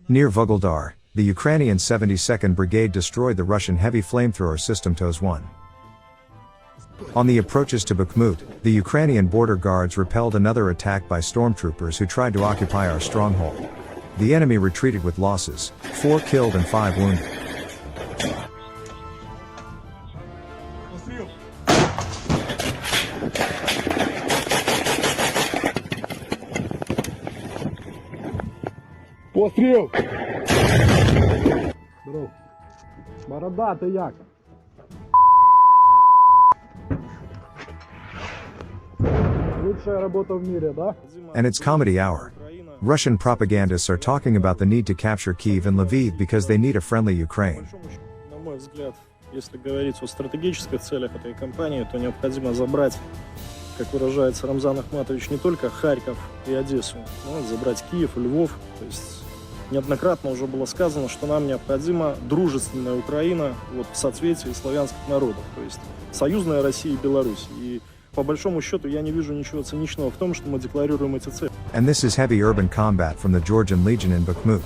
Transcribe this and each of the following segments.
Near Vuhledar, the Ukrainian 72nd Brigade destroyed the Russian heavy flamethrower system TOS-1. On the approaches to Bakhmut, the Ukrainian border guards repelled another attack by stormtroopers who tried to occupy our stronghold. The enemy retreated with losses, 4 killed and 5 wounded. Постріл! Здоров. Борода, ти як? Лучшая работа в мире, да? And it's comedy hour. Russian propagandists are talking about the need to capture Kyiv and Lviv because they need a friendly Ukraine. На мой взгляд, если говорить о стратегических целях этой кампании, то необходимо забрать, как выражается Рамзан Ахматович, не только Харьков и Одессу, но забрать Киев и Львов. То есть неоднократно уже было сказано, что нам необходима дружественная Украина в соцветии славянских народов, то есть союзная Россия и Беларусь. И по большому счету я не вижу ничего циничного в том, что мы декларируем эти цели. And this is heavy urban combat from the Georgian Legion in Bakhmut.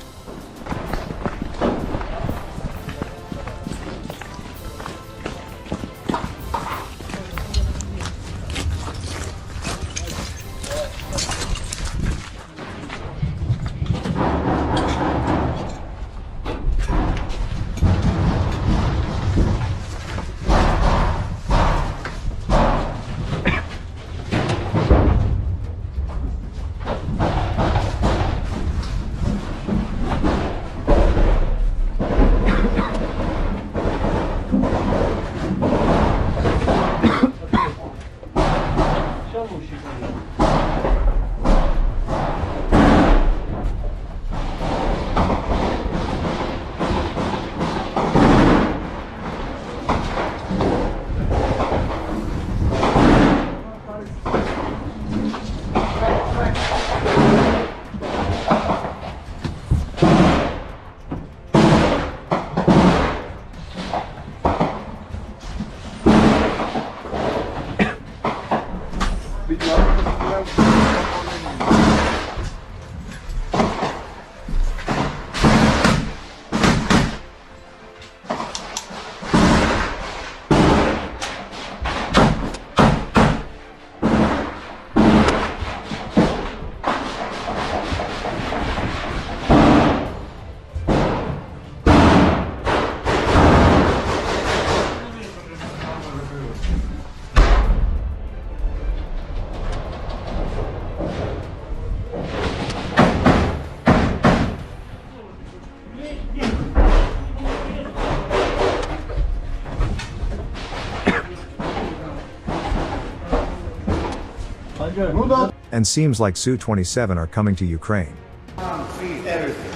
And seems like Su-27 are coming to Ukraine. Free everything.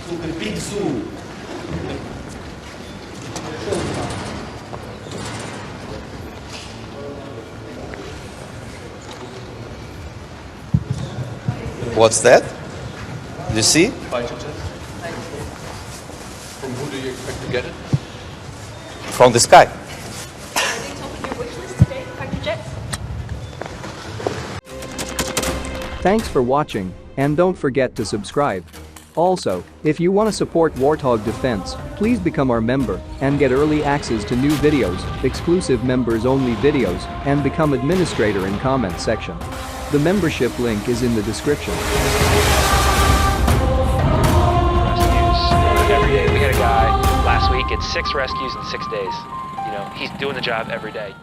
To the big zoo. What's that? Do you see? Fighter jet. From who do you expect to get it? From the sky. Are they top of your wish list today, fighter jets? Thanks for watching, and don't forget to subscribe. Also, if you want to support Warthog Defense, please become our member and get early access to new videos, exclusive members-only videos, and become administrator in comment section. The membership link is in the description. Rescues every day. We had a guy last week, it's 6 rescues in 6 days. You know, he's doing the job every day.